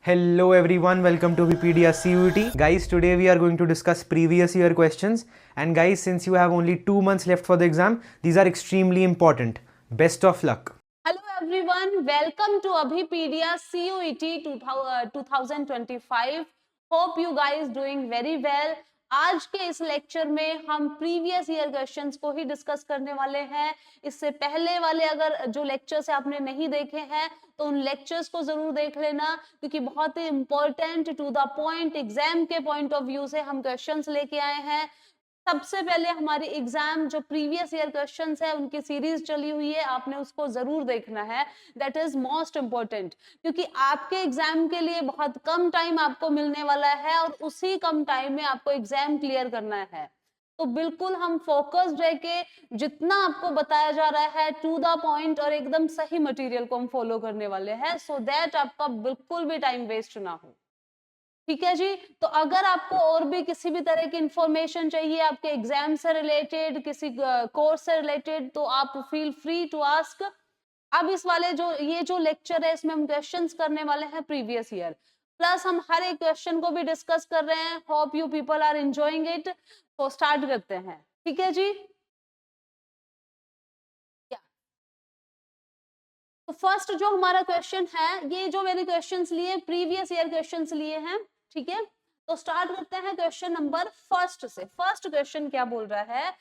Hello everyone, welcome to Wikipedia CUET. Guys, today we are going to discuss previous year questions. And guys, since you have only 2 months left for the exam, these are extremely important. Best of luck. Hello everyone, welcome to Abhipedia CUET 2025. Hope you guys doing very well. आज के इस lecture में हम previous year questions को ही discuss करने वाले हैं. इससे पहले वाले अगर जो लेक्चर्स आपने नहीं देखे हैं तो उन लेक्चर्स को जरूर देख लेना, क्योंकि बहुत ही important to the point exam के पॉइंट ऑफ व्यू से हम क्वेश्चंस लेके आए हैं. सबसे पहले हमारी एग्जाम जो प्रीवियस ईयर क्वेश्चंस है उनकी सीरीज चली हुई है, आपने उसको जरूर देखना है. दैट इज मोस्ट इंपॉर्टेंट, क्योंकि आपके एग्जाम के लिए बहुत कम टाइम आपको मिलने वाला है और उसी कम टाइम में आपको एग्जाम क्लियर करना है. तो बिल्कुल हम फोकस्ड रह के जितना आपको बताया जा रहा है टू द पॉइंट और एकदम सही मटेरियल को हम फॉलो करने वाले हैं, सो दैट आपका बिल्कुल भी टाइम वेस्ट ना हो. ठीक है जी. तो अगर आपको और भी किसी भी तरह की इंफॉर्मेशन चाहिए आपके एग्जाम से रिलेटेड, किसी कोर्स से रिलेटेड, तो आप फील फ्री टू आस्क. अब इस वाले जो लेक्चर है इसमें हम क्वेश्चंस करने वाले हैं प्रीवियस ईयर, प्लस हम हर एक क्वेश्चन को भी डिस्कस कर रहे हैं. Hope you people are enjoying it. तो स्टार्ट करते हैं. ठीक है जी. तो फर्स्ट जो हमारा क्वेश्चन है, ये जो मैंने क्वेश्चंस लिए प्रीवियस ईयर क्वेश्चंस लिए हैं. ठीक है, तो स्टार्ट करते हैं क्वेश्चन नंबर फर्स्ट से. फर्स्ट क्वेश्चन क्या बोल रहा है?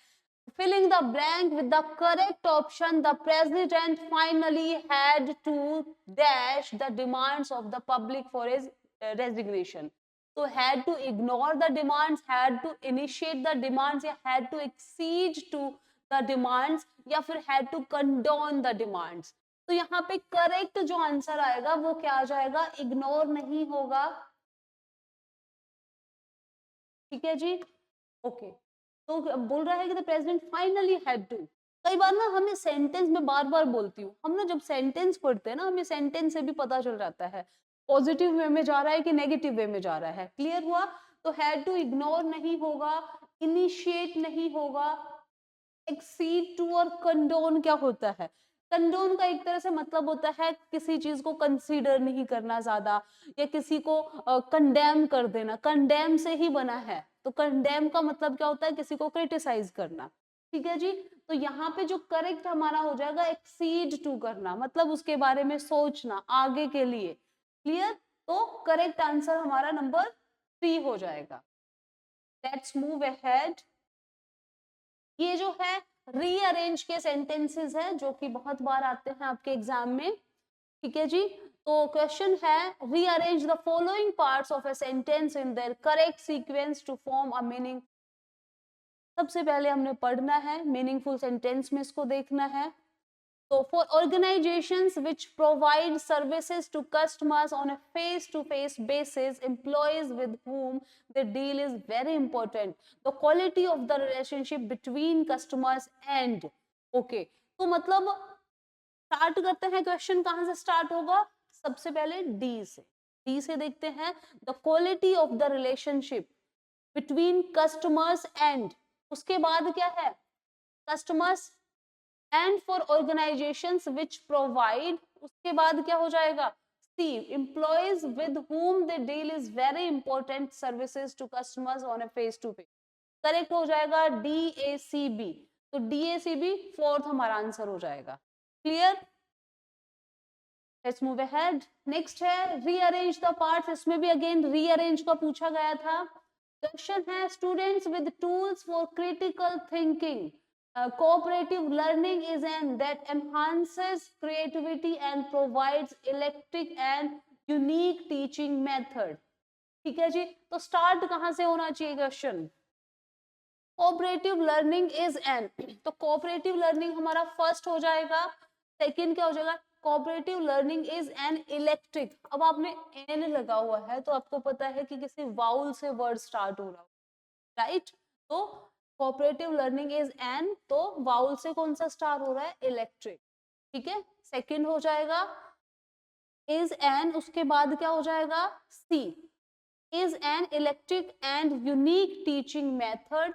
Filling the blank with the correct option, the president finally had to dash the demands of the public for his resignation. तो had to ignore the demands, had to initiate the demands, या had to accede to the demands, या फिर had to condone the demands. तो यहाँ पे correct जो answer आएगा वो क्या आ जाएगा? इग्नोर नहीं होगा. ठीक है जी. ओके. तो बोल रहा है कि the president finally had to. कई बार ना हमें सेंटेंस में बार बार बोलती हूँ, हम ना जब सेंटेंस पढ़ते हैं ना हमें सेंटेंस से भी पता चल जाता है पॉजिटिव वे में जा रहा है कि नेगेटिव वे में जा रहा है. क्लियर हुआ? तो हैड टू इग्नोर नहीं होगा, इनिशिएट नहीं होगा. एक्सीड टू और कंडोन क्या होता है? कंडोन का एक तरह से मतलब होता है किसी चीज को कंसीडर नहीं करना ज्यादा, या किसी को कंडेम कर देना. कंडेम से ही बना है, तो कंडेम का मतलब क्या होता है? किसी को क्रिटिसाइज करना. ठीक है जी. तो यहाँ पे जो करेक्ट हमारा हो जाएगा एक्सीड टू करना, मतलब उसके बारे में सोचना आगे के लिए. क्लियर? तो करेक्ट आंसर हमारा नंबर 3 हो जाएगा. Let's move ahead. ये जो है रीअरेंज के सेंटेंसेस हैं जो कि बहुत बार आते हैं आपके एग्जाम में. ठीक है जी. तो क्वेश्चन है rearrange the following parts of a sentence in their correct sequence to form a meaning. सबसे पहले हमने पढ़ना है, मीनिंगफुल सेंटेंस में इसको देखना है. So for organizations which provide services to customers on a face-to-face basis, employees with whom they deal is very important. The quality of the relationship between customers and okay. तो मतलब start करते हैं. Question कहाँ से start होगा? सबसे पहले D से. डी से देखते हैं. The quality of the relationship between customers and, उसके बाद क्या है? Customers and for organizations which provide, उसके बाद क्या हो जाएगा? C employees with whom they deal is very important services to customers on a face to face. Correct हो जाएगा DACB. तो DACB फोर्थ हमारा आंसर हो जाएगा. Clear? Let's move ahead. Next है रीअरेंज द पार्ट्स. इसमें भी अगेन रीअरेंज का पूछा गया था. क्वेश्चन है students with tools for critical thinking. Cooperative learning is an that enhances creativity and provides electric and unique teaching method. ठीक है जी. तो स्टार्ट कहाँ से होना चाहिए question? Cooperative learning is an. तो कोऑपरेटिव लर्निंग हमारा फर्स्ट हो जाएगा. सेकंड क्या हो जाएगा? Cooperative learning is an electric. अब आपने एन लगा हुआ है तो आपको पता है कि किसी वाउल से वर्ड स्टार्ट हो रहा हो, राइट? तो कोऑपरेटिव लर्निंग इज एन, तो वाउल से कौन सा स्टार हो रहा है? इलेक्ट्रिक. ठीक है. सेकंड हो जाएगा इज एन, उसके बाद क्या हो जाएगा? C. Is an electric and unique teaching method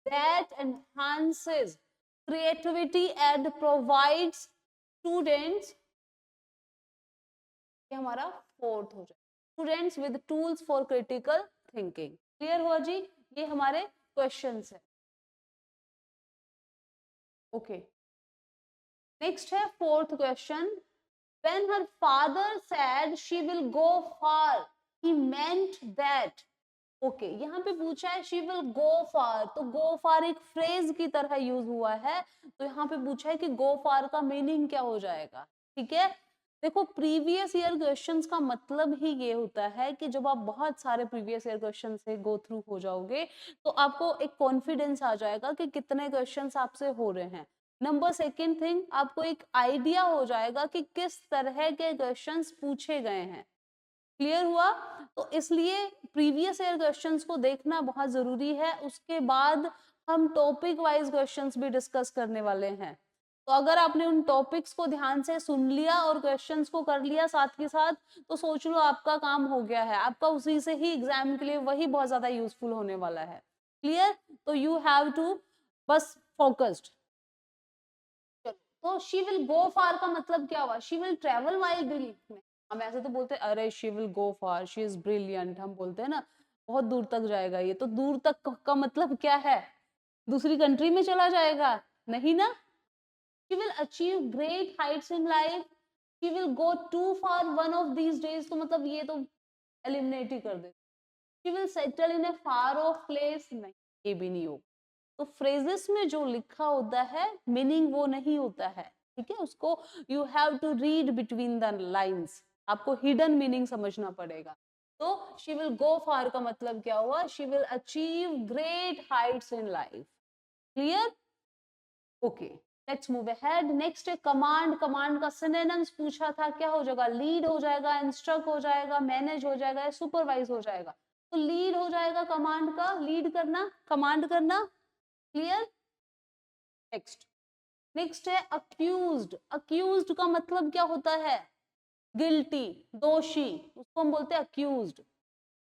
that enhances creativity and provides students. ये हमारा फोर्थ हो जाएगा. Students with tools for critical thinking. Clear हुआ जी? ये हमारे क्वेश्चंस है। ओके, नेक्स्ट है fourth question. When her father said she will go far, he meant that. Okay, यहाँ पे पूछा है she will go far, तो go far एक फ्रेज की तरह यूज हुआ है, तो यहाँ पे पूछा है कि go far का मीनिंग क्या हो जाएगा। ठीक है, देखो प्रीवियस ईयर क्वेश्चंस का मतलब ही ये होता है कि जब आप बहुत सारे प्रीवियस ईयर क्वेश्चन से गो थ्रू हो जाओगे तो आपको एक कॉन्फिडेंस आ जाएगा कि कितने क्वेश्चंस आपसे हो रहे हैं। नंबर सेकेंड थिंग, आपको एक आइडिया हो जाएगा कि किस तरह के क्वेश्चंस पूछे गए हैं। क्लियर हुआ? तो इसलिए प्रीवियस ईयर क्वेश्चंस को देखना बहुत जरूरी है। उसके बाद हम टॉपिक वाइज क्वेश्चंस भी डिस्कस करने वाले हैं। तो अगर आपने उन टॉपिक्स को ध्यान से सुन लिया और क्वेश्चंस को कर लिया साथ के साथ, तो सोच लो आपका काम हो गया है। आपका उसी से ही एग्जाम के लिए वही बहुत ज्यादा यूजफुल होने वाला है। क्लियर? तो यू हैव टू बस फोकस्ड। तो शी विल गो फार का मतलब क्या हुआ? She will travel while belief में। हम ऐसे तो बोलते हैं अरे she will go far, she is brilliant, हम बोलते हैं ना बहुत दूर तक जाएगा ये। तो दूर तक का मतलब क्या है? दूसरी कंट्री में चला जाएगा? नहीं ना। She will achieve great heights in life, she will go too far one of these days, तो मतलब ये तो एलिमिनेट ही कर दे। She will settle in a far off place, नहीं ये भी नहीं होगा। तो फ्रेजेस में जो लिखा होता है मीनिंग वो नहीं होता है। ठीक है, उसको you have to read between the lines, आपको हिडन मीनिंग समझना पड़ेगा। तो शी विल गो फार का मतलब क्या हुआ? She will achieve great heights in life. Clear? Okay, let's move ahead. Next है कमांड। कमांड का सिनोनिम्स पूछा था, क्या हो जाएगा? लीड हो जाएगा, इंस्ट्रक्ट हो जाएगा, मैनेज हो जाएगा या सुपरवाइज हो जाएगा? तो लीड हो जाएगा कमांड का, लीड करना, कमांड करना। क्लियर? नेक्स्ट, नेक्स्ट है अक्यूज्ड। अक्यूज्ड का मतलब क्या होता है? गिल्टी, दोषी, उसको हम बोलते हैं अक्यूज्ड।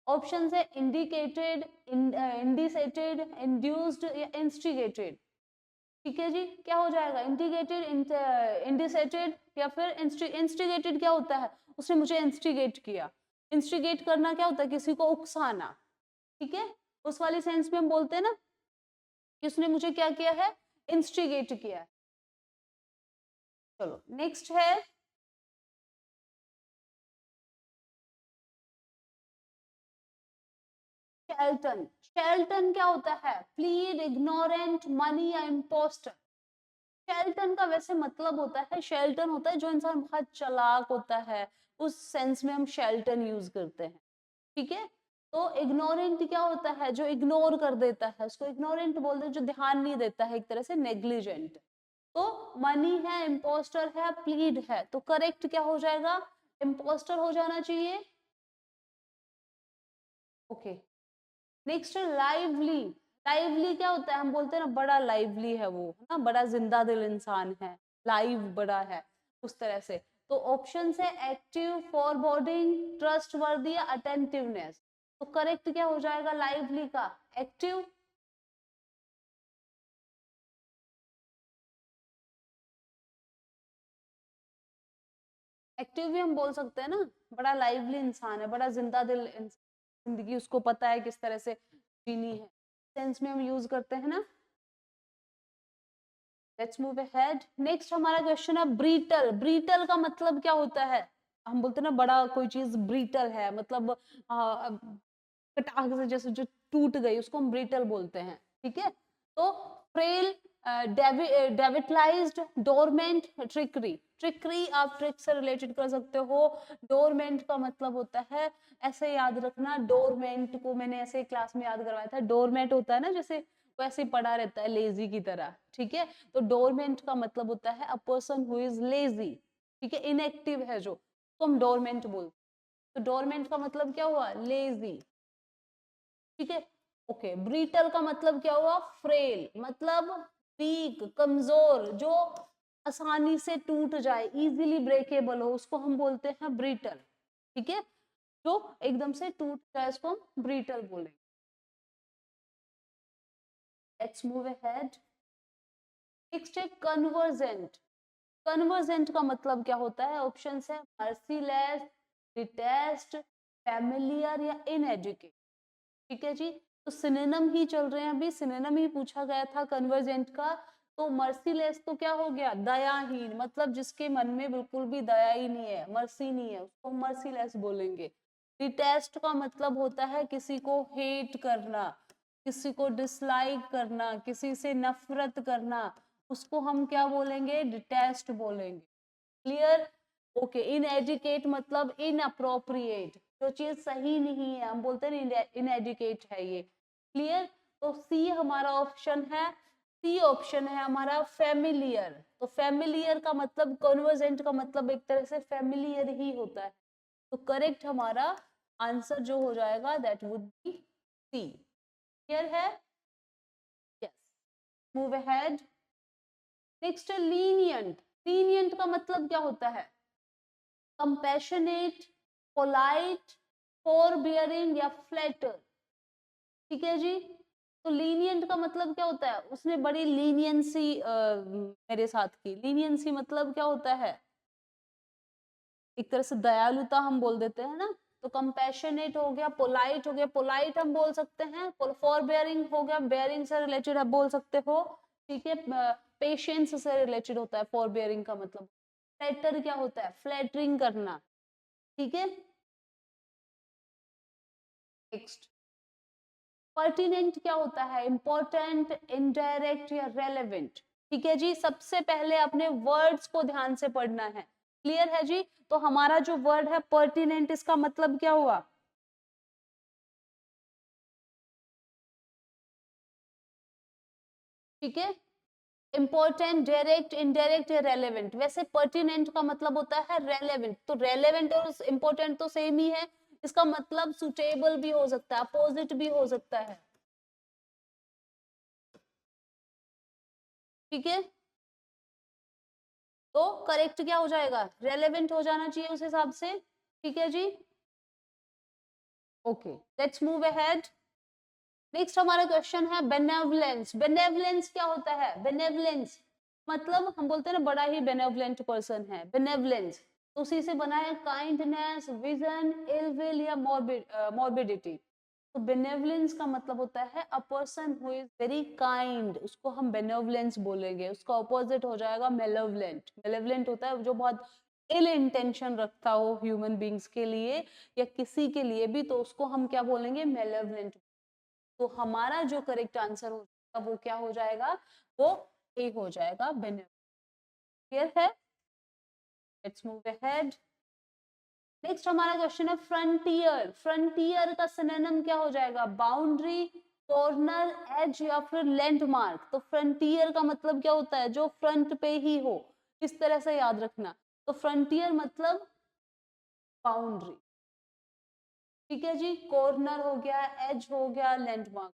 ऑप्शन है इंडिकेटेड, इंडिसेटेड, इंड्यूस्ड या इंस्टिगेटेड। ठीक है जी, क्या हो जाएगा? इंडिकेटेड, इंडिसेटेड या फिर इंस्टिगेटेड। क्या होता है? उसने मुझे इंस्टिगेट किया। इंस्टिगेट करना क्या होता है? किसी को उकसाना। ठीक है, उस वाली सेंस में हम बोलते हैं ना कि उसने मुझे क्या किया है? इंस्टिगेट किया है। चलो नेक्स्ट है शेल्टन। शेल्टन क्या होता है? प्लीड, इग्नोरेंट, मनी या इम्पोस्टर। शेल्टन का वैसे मतलब होता है, शेल्टन होता है जो इंसान बहुत चालाक होता है, उस सेंस में हम शेल्टन यूज करते हैं। ठीक है, तो इग्नोरेंट क्या होता है? जो इग्नोर कर देता है, उसको इग्नोरेंट बोलते हैं, जो ध्यान नहीं देता है, एक तरह से नेग्लिजेंट। तो मनी है, इम्पोस्टर है, प्लीड है, तो करेक्ट क्या हो जाएगा? इम्पोस्टर हो जाना चाहिए। ओके, नेक्स्ट है लाइवली। लाइवली क्या होता है? हम बोलते हैं ना बड़ा लाइवली है वो, है ना, बड़ा जिंदा दिल इंसान है, लाइव बड़ा है, उस तरह से। तो ऑप्शन है एक्टिव, फॉरवर्डिंग, ट्रस्टवर्दी या अटेंटिवनेस। तो करेक्ट क्या हो जाएगा लाइवली का? एक्टिव। एक्टिव भी हम बोल सकते हैं ना, बड़ा लाइवली इंसान है, बड़ा जिंदा दिल जिंदगी उसको पता है किस तरह से जीनी है, सेंस में हम यूज करते हैं ना। Let's move ahead. नेक्स्ट हमारा क्वेश्चन है ब्रीटल। ब्रीटल का मतलब क्या होता है? हम बोलते हैं ना बड़ा कोई चीज ब्रीटल है, मतलब कटाक से जैसे जो टूट गई, उसको हम ब्रीटल बोलते हैं। ठीक है, तो फ्रेल, डेविटलाइज्ड, डोरमेंट, ट्रिकरी। ट्रिकरी आप ट्रिक से रिलेटेड कर सकते हो। डोरमेंट का मतलब होता है, ऐसे याद रखना, डोरमेंट को मैंने ऐसे क्लास में याद करवाया था। डोरमेट होता है ना जैसे, वैसे ही पड़ा रहता है लेजी की तरह। ठीक है, तो डोरमेंट का मतलब होता है a person who is lazy. ठीक है, इनएक्टिव है जो, तो हम डोरमेंट बोलते हैं। तो डोरमेंट का मतलब क्या हुआ? लेजी। ठीक है, ओके। ब्रीटल का मतलब क्या हुआ? फ्रेल, मतलब वीक, कमजोर, जो आसानी से टूट जाए, इजीली ब्रेकेबल हो, उसको हम बोलते हैं ब्रीटल। ठीक है, जो एकदम से टूट जाए उसको हम ब्रीटल बोलेंगे। Let's move ahead. नेक्स्ट है कन्वर्जेंट। कन्वर्जेंट का मतलब क्या होता है? ऑप्शन है मर्सीलेस, डिटेस्ट, फैमिलियर या इनएजुकेट। ठीक है जी, तो सिनोनिम ही चल रहे हैं, अभी सिनोनिम ही पूछा गया था कन्वर्जेंट का। तो मर्सीलेस तो क्या हो गया, दयाहीन, मतलब जिसके मन में बिल्कुल भी दया ही नहीं है, मर्सी नहीं है, उसको मर्सीलेस बोलेंगे। डिटेस्ट का मतलब होता है किसी को हेट करना, किसी को डिसलाइक करना, किसी से नफरत करना, उसको हम क्या बोलेंगे, डिटेस्ट बोलेंगे। क्लियर? ओके। इनएजुकेट मतलब इनअप्रोप्रिएट, जो चीज सही नहीं है हम बोलते हैं इनएजुकेट है ये। क्लियर? तो सी हमारा ऑप्शन है, सी ऑप्शन है हमारा फेमिलियर। तो फेमिलियर का मतलब, कन्वर्जेंट का मतलब एक तरह से फेमिलियर ही होता है। तो करेक्ट हमारा आंसर जो हो जाएगा that would be C. Clear है? Yes, move ahead. नेक्स्ट है लीनियंट। लीनियंट का मतलब क्या होता है, कंपैशनेट, पोलाइट, फोरबियरिंग या फ्लैटर। ठीक है जी, तो लीनियंट का मतलब क्या होता है, उसने बड़ी लीनियंसी मेरे साथ की। लीनियंसी मतलब क्या होता है, एक तरह से दयालुता हम बोल देते हैं ना। तो कंपैशनेट हो गया, पोलाइट हो गया, पोलाइट हम बोल सकते हैं, फॉरबियरिंग हो गया, बेयरिंग से रिलेटेड आप बोल सकते हो। ठीक है, पेशेंस से रिलेटेड होता है फॉरबियरिंग का मतलब। फ्लैटर क्या होता है, फ्लैटरिंग करना। ठीक है, नेक्स्ट पर्टिनेंट क्या होता है, इंपॉर्टेंट, इनडायरेक्ट या रेलेवेंट। ठीक है जी, सबसे पहले अपने वर्ड्स को ध्यान से पढ़ना है। क्लियर है जी? तो हमारा जो वर्ड है पर्टिनेंट, इसका मतलब क्या हुआ, ठीक है, इंपॉर्टेंट, डायरेक्ट, इनडायरेक्ट या रेलेवेंट। वैसे पर्टिनेंट का मतलब होता है रेलेवेंट, तो रेलेवेंट और इंपॉर्टेंट तो सेम ही है। इसका मतलब सुटेबल भी हो सकता है, अपोजिट भी हो सकता है। ठीक है, तो करेक्ट क्या हो जाएगा, रेलेवेंट हो जाना चाहिए उस हिसाब से। ठीक है जी, okay, let's move ahead. Next हमारा क्वेश्चन है बेनेवलेंस। बेनेवलेंस क्या होता है, बेनेवलेंस मतलब हम बोलते हैं ना बड़ा ही बेनेवलेंट पर्सन है, बेनेवलेंस तो उसी से बना है काइंडनेस, विजन, इल विल या मॉर्बिडिटी। तो बेनेवलेंस का मतलब होता है a person who is very kind, उसको हम बेनेवलेंस बोलेंगे। उसका ऑपोजिट हो जाएगा मेलेवलेंट। मेलेवलेंट होता है जो बहुत इल इंटेंशन रखता हो ह्यूमन बींग्स के लिए या किसी के लिए भी, तो उसको हम क्या बोलेंगे, मेलेवलेंट। तो हमारा जो करेक्ट आंसर हो जाएगा वो क्या हो जाएगा, वो ए हो जाएगा, बेनेवलेंट। क्लियर है? Let's move ahead. नेक्स्ट हमारा क्वेश्चन है फ्रंटियर। फ्रंटियर का सिनोनिम क्या हो जाएगा, बाउंड्री, कॉर्नर, एज या फिर लैंडमार्क। तो फ्रंटियर का मतलब क्या होता है, जो फ्रंट पे ही हो, इस तरह से याद रखना। तो फ्रंटियर मतलब बाउंड्री। ठीक है जी, कॉर्नर हो गया, एज हो गया, लैंडमार्क,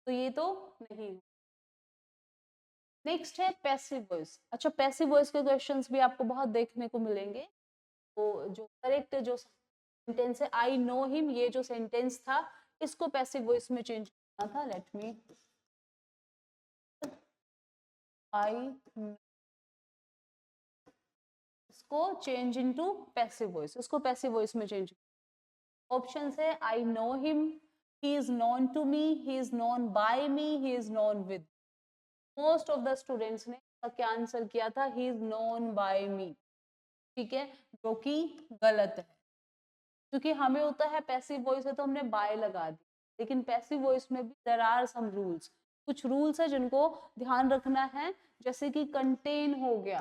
तो ये तो नहीं। नेक्स्ट है पैसिव वॉइस। अच्छा, पैसिव वॉइस के क्वेश्चंस भी आपको बहुत देखने को मिलेंगे। तो जो करेक्ट जो सेंटेंस है आई नो हिम, ये जो सेंटेंस था इसको पैसिव वॉइस में चेंज करना था। लेट मी, आई, इसको चेंज इनटू पैसिव वॉइस, इसको पैसिव वॉइस में चेंज। ऑप्शन है I know him, he is known to me, he is known by me, he is known with. Most of the students ने क्या answer किया था, he is known by me. ठीक है, जो कि गलत है, क्योंकि हमें होता है पैसिव वॉइस है तो हमने बाय लगा दी। लेकिन पैसिव वॉइस में भी देयर आर सम रूल्स, कुछ रूल्स है जिनको ध्यान रखना है। जैसे कि कंटेन हो गया,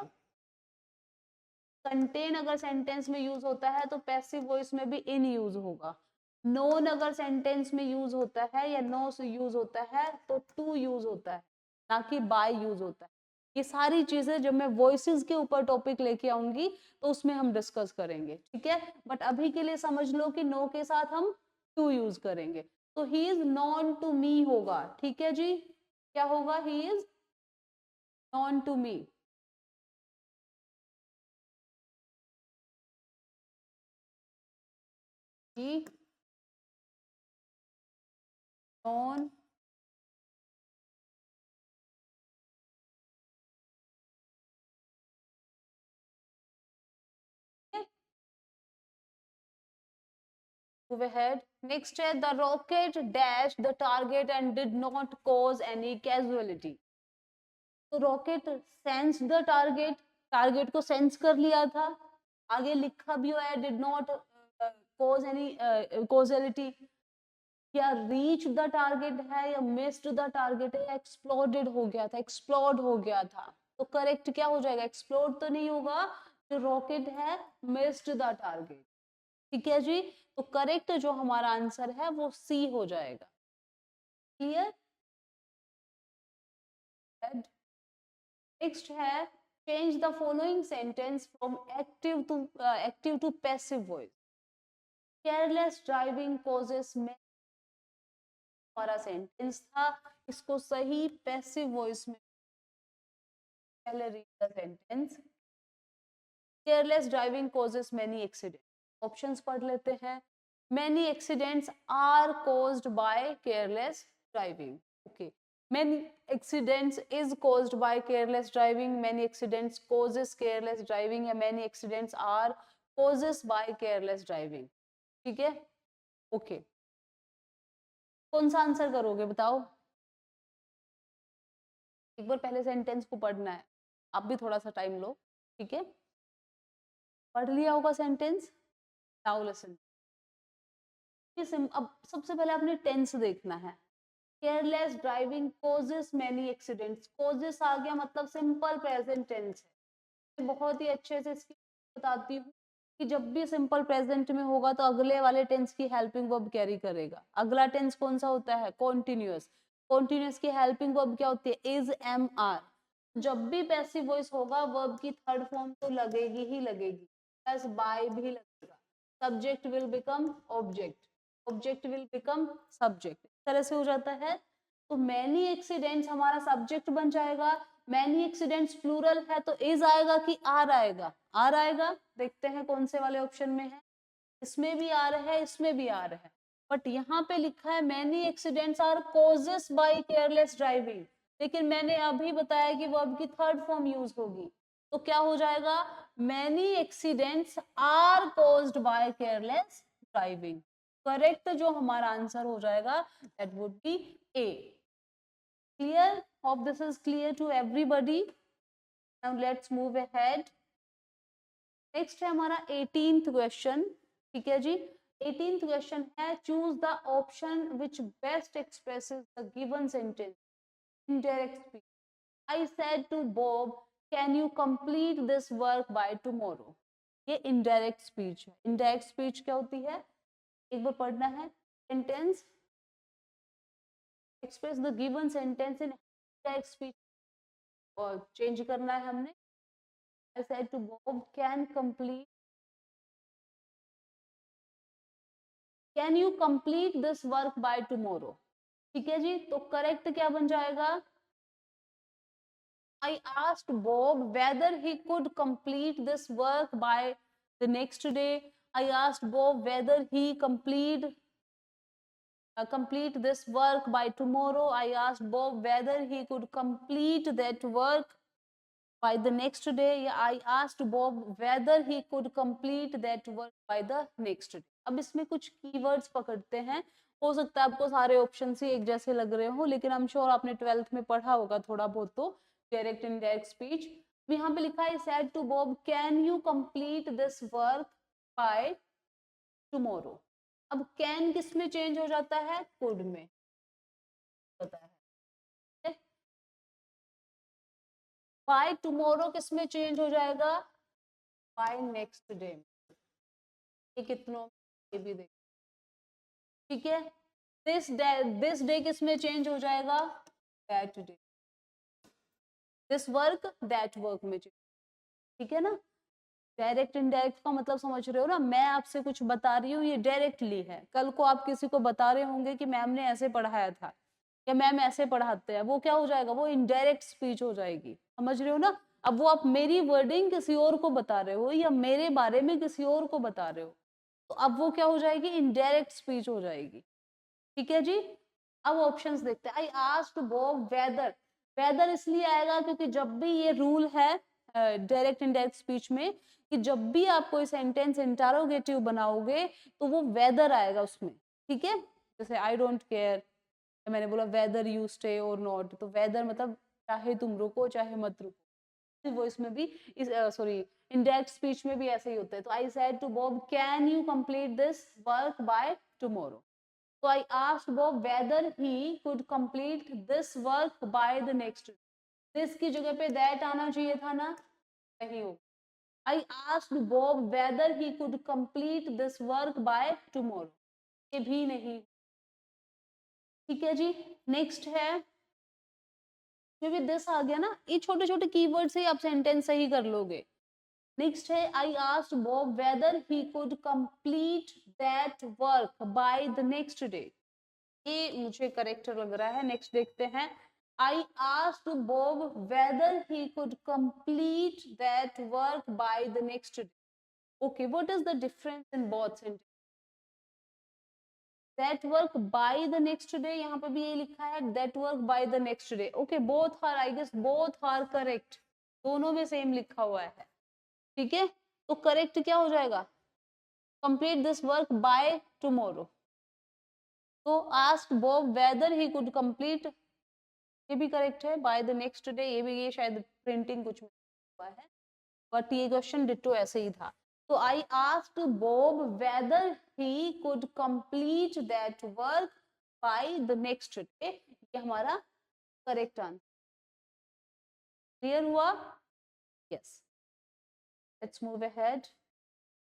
कंटेन अगर सेंटेंस में यूज होता है तो पैसिव वॉइस में भी इन यूज होगा। नोन अगर सेंटेंस में यूज होता है या नो से यूज होता है तो टू यूज होता है, ना कि बाय यूज होता है। ये सारी चीजें जब मैं वॉइसेस के ऊपर टॉपिक लेके आऊंगी तो उसमें हम डिस्कस करेंगे। ठीक है, बट अभी के लिए समझ लो कि नो के साथ हम टू यूज करेंगे। तो he is known to me होगा। ठीक है जी, क्या होगा, he is known to me. He known move ahead. Next है the rocket dashed the target and did not cause any casualty. तो rocket sense the target, target को sense कर लिया था, आगे लिखा भी हुआ है did not cause any causality, या रीच द टारगेट है या मिस्ड द टारगेट है या एक्सप्लोडेड हो गया था, एक्सप्लोड हो गया था। तो करेक्ट क्या हो जाएगा, एक्सप्लोड तो नहीं होगा, जो रॉकेट है मिस्ड द टारगेट। ठीक है जी, तो करेक्ट जो हमारा आंसर है वो सी हो जाएगा। क्लियर? नेक्स्ट है change the following sentence from active to passive voice. Careless driving causes में हमारा सेंटेंस था, इसको सही पैसिव वॉइस में पहले read the sentence. Careless driving causes many accident, options पढ़ लेते हैं। Many accidents are caused by careless driving. Okay, many accidents is caused by careless driving, many accidents causes careless driving, या many accidents are causes by careless driving। ठीक है, okay, कौन सा answer करोगे बताओ? एक बार पहले सेंटेंस को पढ़ना है, आप भी थोड़ा सा टाइम लो। ठीक है, पढ़ लिया होगा सेंटेंस, नाउ लिसन। अब सबसे पहले आपने टेंस देखना है। Careless driving causes many accidents, causes आ गया मतलब सिंपल प्रेजेंट टेंस है। बहुत ही अच्छे से इसकी बताती हूँ कि जब भी सिंपल प्रेजेंट में होगा तो अगले वाले टेंस की हेल्पिंग वर्ब कैरी करेगा। अगला टेंस कौन सा होता है, कॉन्टिन्यूअस। कॉन्टिन्यूअस की हेल्पिंग वर्ब क्या होती है, इज, एम, आर। जब भी पैसिव वॉइस होगा वर्ब की थर्ड फॉर्म तो लगेगी ही लगेगी, प्लस बाय भी लगेगा। Subject will become object, object will become subject, इस तरह से हो जाता है। तो मैनी एक्सीडेंट्स हमारा सब्जेक्ट बन जाएगा। मैनी एक्सीडेंट्स प्लूरल है तो इज आएगा कि आर आएगा, आर आएगा। देखते हैं कौन से वाले ऑप्शन में है, इसमें भी आर है, इसमें भी आर है, बट यहाँ पे लिखा है many accidents are causes by careless driving, लेकिन मैंने अभी बताया कि वर्ब की थर्ड फॉर्म यूज होगी, तो क्या हो जाएगा, many accidents are caused by careless driving. Correct जो हमारा आंसर हो जाएगा that would be A. Clear? Hope this is clear to everybody. Now let's move ahead. Next है हमारा 18th क्वेश्चन। ठीक है जी, 18th क्वेश्चन है choose the option which best expresses the given sentence in direct speech. I said to Bob can you complete this work by tomorrow. ये indirect speech है। Indirect speech क्या होती है, एक बार पढ़ना है। Sentence express the given sentence in direct speech, और change करना है हमने। I said to Bob, can you complete this work by tomorrow। ठीक है जी, तो करेक्ट क्या बन जाएगा, I asked Bob whether he could complete this work by the next day। I asked Bob whether he complete this work by tomorrow। I asked Bob whether he could complete that work by the next day, या I asked Bob whether he could complete that work by the next day। अब इसमें कुछ keywords पकड़ते हैं, हो सकता है आपको सारे ऑप्शन ही एक जैसे लग रहे हो, लेकिन आई एम श्योर आपने 12th में पढ़ा होगा थोड़ा बहुत, तो डायरेक्ट इनडायरेक्ट स्पीच। यहाँ पे लिखा है said to Bob can you complete this work by tomorrow। अब can किस में चेंज हो जाता है, could में, पता है। बाय टुमारो किस में चेंज हो जाएगा, बाय नेक्स्ट डे। ये कितनों ये भी देख, ठीक है। दिस डे किस में चेंज हो जाएगा, that day. This work that work में चेंज, ठीक है ना। डायरेक्ट इनडायरेक्ट का मतलब समझ रहे हो ना, मैं आपसे कुछ बता रही हूँ ये डायरेक्टली है, कल को आप किसी को बता रहे होंगे कि मैम ने ऐसे पढ़ाया था या मैम ऐसे पढ़ाते हैं, वो क्या हो जाएगा, वो इनडायरेक्ट स्पीच हो जाएगी, समझ रहे हो ना। अब वो आप मेरी वर्डिंग किसी और को बता रहे हो या मेरे बारे में किसी और को बता रहे हो, तो अब वो क्या हो जाएगी, इनडायरेक्ट स्पीच हो जाएगी। ठीक है जी, अब ऑप्शंस देखते हैं। I asked Bob whether, whether इसलिए आएगा क्योंकि जब भी ये रूल है डायरेक्ट इनडायरेक्ट स्पीच में कि जब भी आप कोई सेंटेंस इंटरोगेटिव बनाओगे तो वो वेदर आएगा उसमें, ठीक है। जैसे आई डोंट केयर, मैंने बोला वेदर यू स्टे और नॉट, तो वेदर मतलब चाहे तुम रुको चाहे मत रुको, वो इसमें भी इस सॉरी इनडायरेक्ट स्पीच में भी ऐसे ही होता है। तो I said to Bob can you complete this work by tomorrow, तो I asked Bob whether he could complete this work by the next, this की जगह पे दैट आना चाहिए था ना, नहीं हो। आई asked Bob whether he could complete this work by tomorrow, ये भी नहीं, ठीक है जी। नेक्स्ट है, भी दिस आ गया ना, ये छोटे छोटे कीवर्ड से आप सेंटेंस सही कर लोगे। नेक्स्ट है आई asked Bob whether he could complete that work by the next day, ये मुझे करेक्ट लग रहा है। नेक्स्ट देखते हैं, I asked Bob whether he could complete that work by the next day. Okay, what is the difference in both sentence? that work by the next day, यहाँ पे भी ये लिखा है that work by the next day। okay, both are, I guess both are correct, दोनों में same लिखा हुआ है, ठीक है। तो करेक्ट क्या हो जाएगा, complete this work by tomorrow। तो asked Bob whether he could complete, ये भी करेक्ट है, by the next day, ये भी, ये शायद प्रिंटिंग कुछ में हुआ है, बट ये क्वेश्चन डिट्टो ऐसे ही था। तो I asked Bob whether he could complete that work by the next day, ये हमारा करेक्ट आंसर। क्लियर हुआ? Yes, let's move ahead.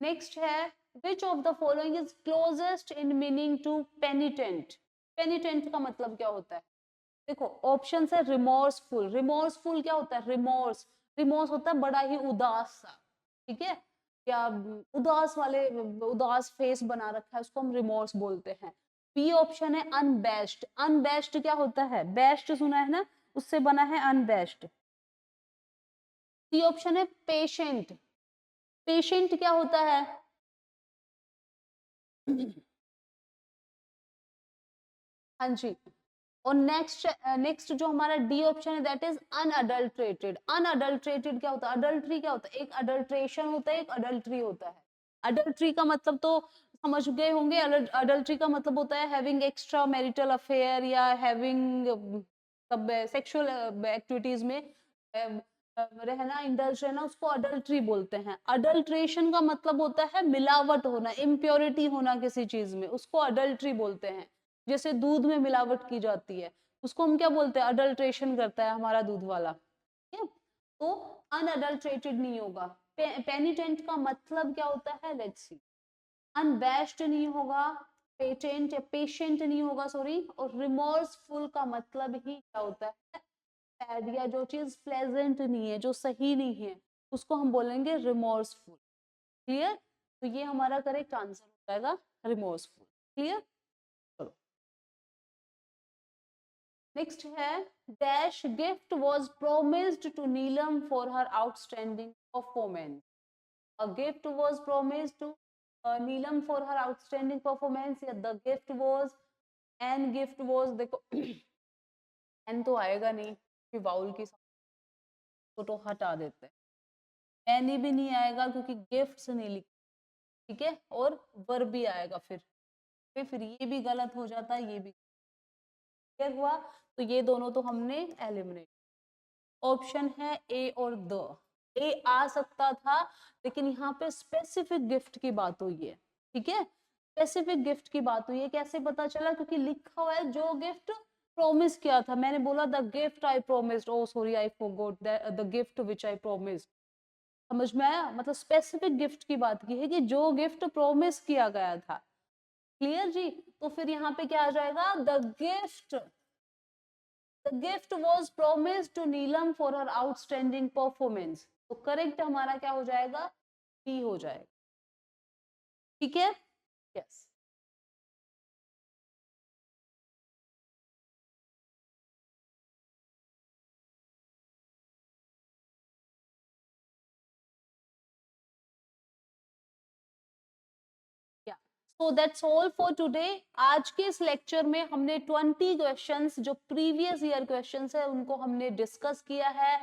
Next है, which of the following is closest in meaning to penitent? पेनिटेंट का मतलब क्या होता है? देखो ऑप्शन है रिमोर्सफुल, रिमोर्सफुल क्या होता है, रिमोर्स, रिमोर्स होता है बड़ा ही उदास सा, ठीक है, या उदास वाले, उदास फेस बना रखा है, उसको हम रिमोर्स बोलते हैं। बी ऑप्शन है अनबेस्ड, अनबेस्ड क्या होता है, बेस्ट सुना है ना, उससे बना है अनबेस्ड। सी ऑप्शन है पेशेंट, पेशेंट क्या होता है हाँ जी। और नेक्स्ट जो हमारा डी ऑप्शन है दैट इज अनअडल्ट्रेटेड, अनअडल्ट्रेटेड क्या होता है, अडल्ट्री क्या होता है, एक अडल्ट्रेशन होता है, एक अडल्ट्री होता है। अडल्ट्री का मतलब तो समझ गए होंगे, अडल्ट्री का मतलब होता है हैविंग एक्स्ट्रा मैरिटल अफेयर या हैविंग सब सेक्सुअल एक्टिविटीज में रहना, इंडल्ज रहना, उसको अडल्ट्री बोलते हैं। अडल्ट्रेशन का मतलब होता है मिलावट होना, इम्प्योरिटी होना किसी चीज में, उसको अडल्ट्री बोलते हैं। जैसे दूध में मिलावट की जाती है, उसको हम क्या बोलते हैं, अडल्ट्रेशन करता है हमारा दूध वाला, ठीक है। तो अनअडल्ट्रेटेड नहीं होगा। पेनिटेंट का मतलब क्या होता है, लेट्स सी, अनबैश्ड नहीं होगा, पेटेंट या पेशेंट नहीं होगा, सॉरी, और रिमोर्सफुल का मतलब ही क्या होता है, सैड, या जो चीज प्लेजेंट नहीं है, जो सही नहीं है, उसको हम बोलेंगे रिमोर्सफुल। क्लियर? तो ये हमारा करेक्ट आंसर हो जाएगा रिमोर्सफुल। क्लियर? चलो नेक्स्ट है, dash gift was promised to Neelam for her outstanding performance. A gift was promised to Neelam for her outstanding performance, या the gift was, an gift was, देखो an तो आएगा नहीं कि वाउल की तो हटा देते हैं, एनी भी नहीं आएगा क्योंकि गिफ्ट्स नहीं लिखा, ठीक है, और वर्ब भी आएगा फिर ये भी गलत हो जाता है, ये भी क्लियर हुआ। तो ये दोनों तो हमने एलिमिनेट। ऑप्शन है ए और द, ए आ सकता था, लेकिन यहाँ पे स्पेसिफिक गिफ्ट की बात हुई है, ठीक है, स्पेसिफिक गिफ्ट की बात हुई है। कैसे पता चला, क्योंकि लिखा हुआ है जो गिफ्ट प्रोमिस किया था, मैंने बोला the gift I promised, oh sorry I forgot the gift which I promised. समझ में आया, मतलब स्पेसिफिक गिफ्ट की बात की है कि जो गिफ्ट प्रोमिस किया गया था। क्लियर जी? तो फिर यहाँ पे क्या आ जाएगा, the gift was promised to Neelam for her outstanding performance. तो करेक्ट हमारा क्या हो जाएगा, बी हो जाएगा, ठीक है। Yes, so that's all for today. आज के इस लेक्चर में हमने 20 क्वेश्चंस जो प्रीवियस ईयर क्वेश्चंस है उनको हमने डिस्कस किया है।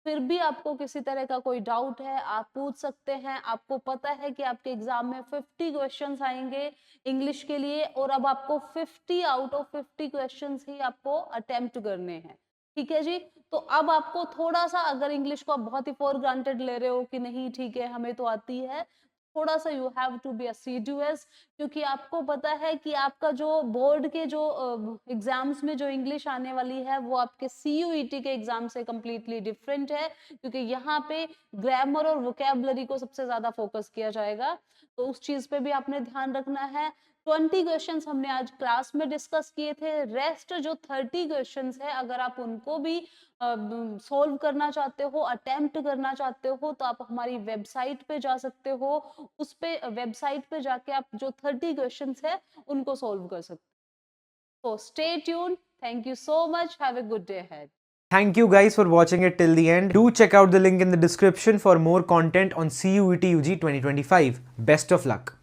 फिर भी आपको किसी तरह का कोई डाउट है, आप पूछ सकते हैं। आपको पता है कि आपके एग्जाम में 50 क्वेश्चंस आएंगे इंग्लिश के लिए, और अब आपको 50 आउट ऑफ 50 क्वेश्चंस ही आपको अटेम्प्ट करने हैं। ठीक है जी। तो अब आपको थोड़ा सा, अगर इंग्लिश को आप बहुत ही फॉर ग्रांटेड ले रहे हो कि नहीं ठीक है हमें तो आती है, थोड़ा सा यू हैव टू बी असीडुअस, क्योंकि आपको पता है कि आपका जो बोर्ड के जो एग्जाम्स में जो इंग्लिश आने वाली है वो आपके CUET के एग्जाम से कंप्लीटली डिफरेंट है, क्योंकि यहाँ पे ग्रामर और वोकेबलरी को सबसे ज्यादा फोकस किया जाएगा। तो उस चीज पे भी आपने ध्यान रखना है। 20 क्वेश्चंस हमने आज क्लास में डिस्कस किए थे। रेस्ट जो 30 क्वेश्चंस है, अगर आप उनको भी सोल्व करना चाहते हो, अटेम्प्ट करना चाहते हो, तो आप हमारी वेबसाइट पे जा सकते हो। उस पे वेबसाइट पे जाके आप जो 30 क्वेश्चंस है उनको सोल्व कर सकते हो। So stay tuned. Thank you so much. Have a good day ahead. Thank you guys for watching it till the end. Do check out the link in the description for more content on CUET UG 2025. Best of luck.